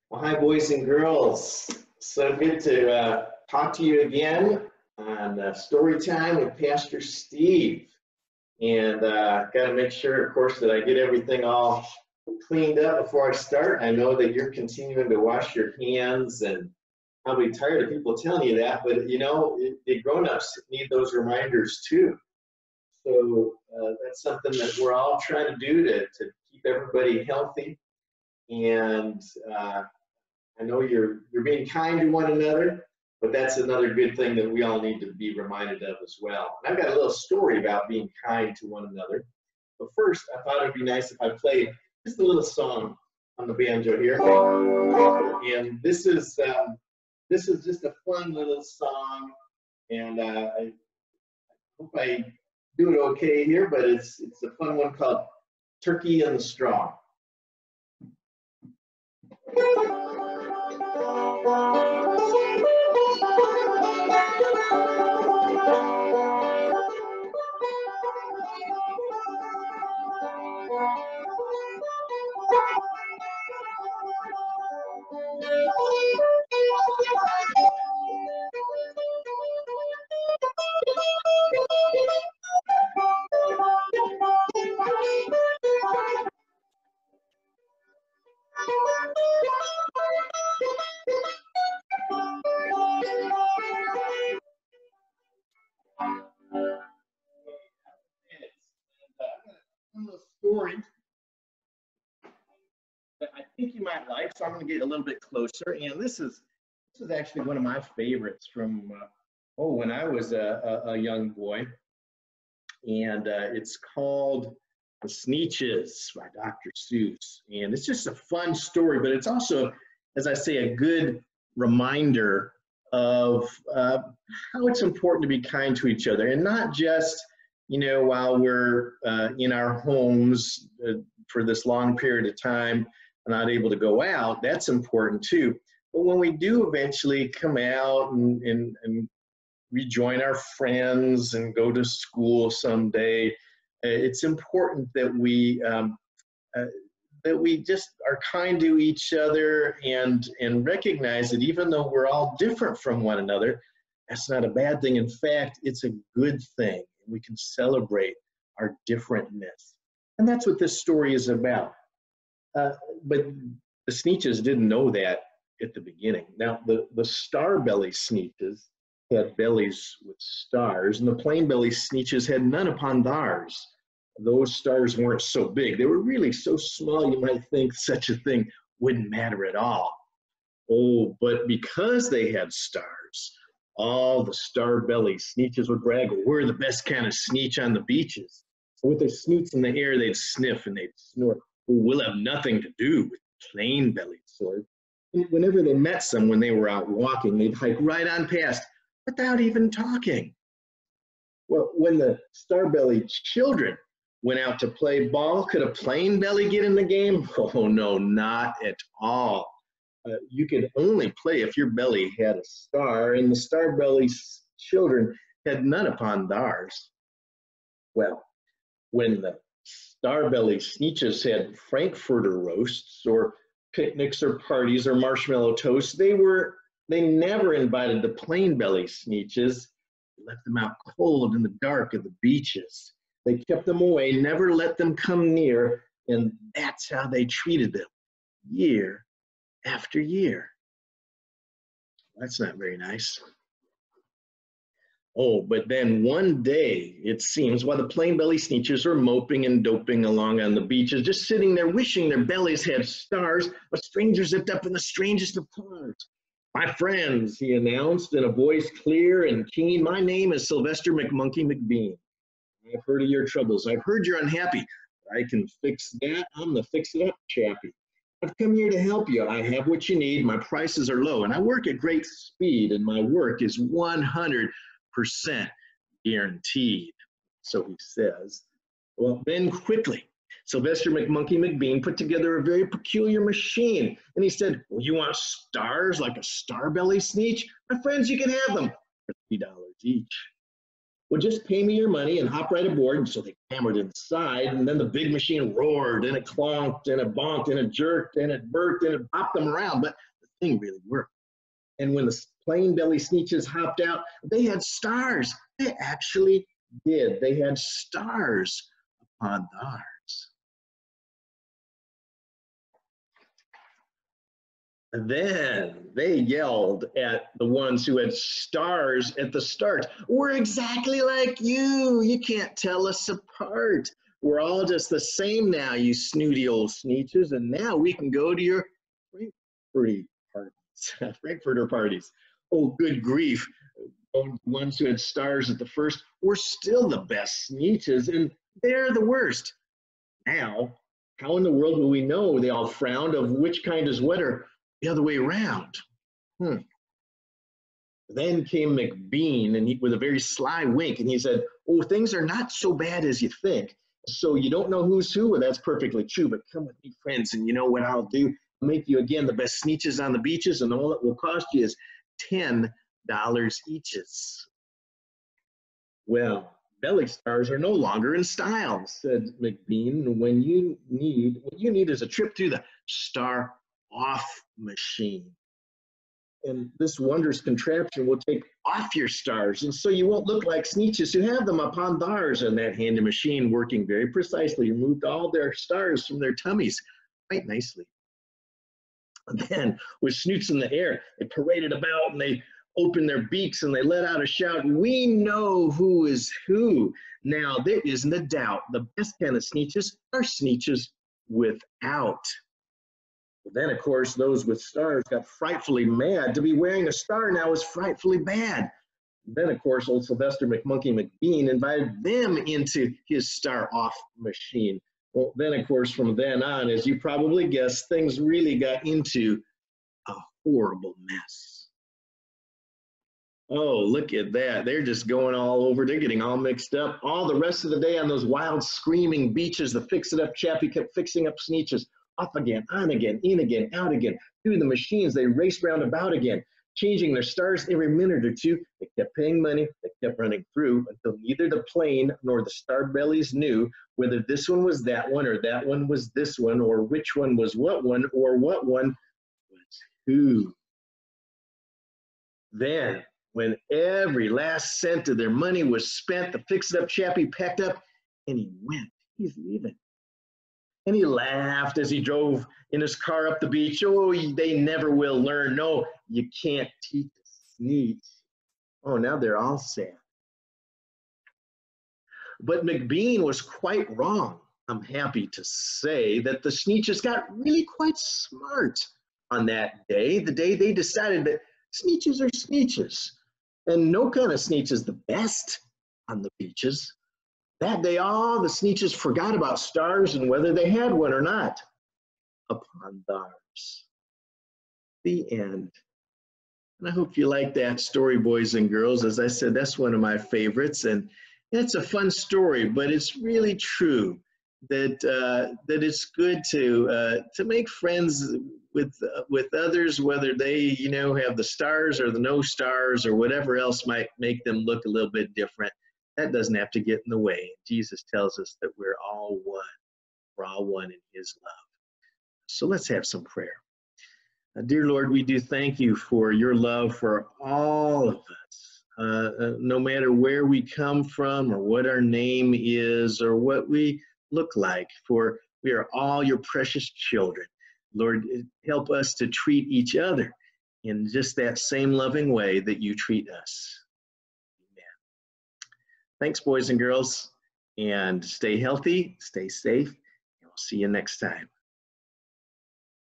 Well, hi, boys and girls. So good to talk to you again on Story Time with Pastor Steve. And got to make sure, of course, that I get everything all cleaned up before I start. I know that you're continuing to wash your hands and probably tired of people telling you that, but you know, the grown-ups need those reminders too. So that's something that we're all trying to do to keep everybody healthy. And I know you're being kind to one another, but that's another good thing that we all need to be reminded of as well. And I've got a little story about being kind to one another. But first, I thought it'd be nice if I played just a little song on the banjo here. And this is just a fun little song, and I hope I do it okay here. But it's a fun one called "Turkey in the Straw." Story that I think you might like, so I'm going to get a little bit closer. And this is actually one of my favorites from when I was a young boy, and it's called The Sneetches by Dr. Seuss. And it's just a fun story, but it's also, as I say, a good reminder of how it's important to be kind to each other, and not just while we're in our homes for this long period of time, not able to go out. That's important too. But when we do eventually come out and rejoin our friends and go to school someday, it's important that we just are kind to each other and recognize that even though we're all different from one another, that's not a bad thing. In fact, it's a good thing. We can celebrate our differentness. And that's what this story is about. But the Sneetches didn't know that at the beginning. Now, the star-belly Sneetches had bellies with stars, and the plain-belly Sneetches had none upon theirs. Those stars weren't so big. They were really so small you might think such a thing wouldn't matter at all. Oh, but because they had stars, all the star-belly Sneetches would brag, we're the best kind of Sneetch on the beaches. So with their snoots in the air, they'd sniff and they'd snort. We'll have nothing to do with plain-bellied sort. And whenever they met someone, they were out walking, they'd hike right on past without even talking. Well, when the star-bellied children went out to play ball, could a plain belly get in the game? Oh, no, not at all. You could only play if your belly had a star, and the star-bellied children had none upon theirs. Well, when the star-bellied Sneetches had Frankfurter roasts or picnics or parties or marshmallow toasts, they never invited the plain-belly Sneetches. They left them out cold in the dark of the beaches. They kept them away, never let them come near, and that's how they treated them year after year. That's not very nice. Oh, but then one day, it seems, while the plain-belly Sneetches were moping and doping along on the beaches, just sitting there wishing their bellies had stars, a stranger zipped up in the strangest of cars. My friends, he announced in a voice clear and keen, my name is Sylvester McMonkey McBean. I've heard of your troubles. I've heard you're unhappy. I can fix that. I'm the fix-it-up chappy. I've come here to help you. I have what you need. My prices are low, and I work at great speed, and my work is 100% guaranteed. So he says. Well, then quickly, Sylvester McMonkey McBean put together a very peculiar machine, and he said, well, you want stars like a star-belly Sneetch? My friends, you can have them for $3 each. Well, just pay me your money and hop right aboard. And so they hammered inside, and then the big machine roared, and it clonked, and it bonked, and it jerked, and it burped, and it bopped them around. But the thing really worked. And when the plain belly Sneetches hopped out, they had stars. They actually did. They had stars upon theirs. And then they yelled at the ones who had stars at the start. We're exactly like you. You can't tell us apart. We're all just the same now, you snooty old Sneetches. And now we can go to your Frankfurter parties. Oh, good grief. The ones who had stars at the first were still the best Sneetches, and they're the worst. Now, how in the world will we know, they all frowned, of which kind is wetter? The other way around. Then came McBean, and with a very sly wink, and he said, oh, things are not so bad as you think. So you don't know who's who? Well, that's perfectly true, but come with me, friends, and you know what I'll do? I'll make you, again, the best Sneetches on the beaches, and all it will cost you is $10 eaches. Well, belly stars are no longer in style, said McBean. What you need is a trip to the Star Off machine. And this wondrous contraption will take off your stars, and so you won't look like Sneetches who have them upon theirs. And that handy machine, working very precisely, removed all their stars from their tummies quite nicely. And then, with snoots in the air, they paraded about, and they opened their beaks, and they let out a shout, we know who is who. Now, there isn't a doubt. The best kind of Sneetches are Sneetches without. Then, of course, those with stars got frightfully mad. To be wearing a star now is frightfully bad. Then, of course, old Sylvester McMonkey McBean invited them into his Star Off machine. Well, then, of course, from then on, as you probably guessed, things really got into a horrible mess. Oh, look at that. They're just going all over. They're getting all mixed up. All the rest of the day on those wild, screaming beaches, the fix-it-up chappie kept fixing up Sneetches. Off again, on again, in again, out again. Through the machines, they raced round about again, changing their stars every minute or two. They kept paying money. They kept running through until neither the plane nor the star bellies knew whether this one was that one or that one was this one, or which one was what one or what one was who. Then, when every last cent of their money was spent, the fix-it-up chappie packed up and he went. He's leaving. And he laughed as he drove in his car up the beach. Oh, they never will learn. No, you can't teach a Sneetch. Oh, now they're all sad. But McBean was quite wrong. I'm happy to say that the Sneetches got really quite smart on that day, the day they decided that Sneetches are Sneetches, and no kind of Sneetch is the best on the beaches. That day, all the Sneetches forgot about stars and whether they had one or not upon theirs. The end. And I hope you like that story, boys and girls. As I said, that's one of my favorites, and it's a fun story, but it's really true that that it's good to make friends with others, whether they have the stars or the no stars or whatever else might make them look a little bit different. That doesn't have to get in the way. Jesus tells us that we're all one. We're all one in his love. So let's have some prayer. Dear Lord, we do thank you for your love for all of us. No matter where we come from or what our name is or what we look like, for we are all your precious children. Lord, help us to treat each other in just that same loving way that you treat us. Thanks, boys and girls, and stay healthy, stay safe, and we'll see you next time.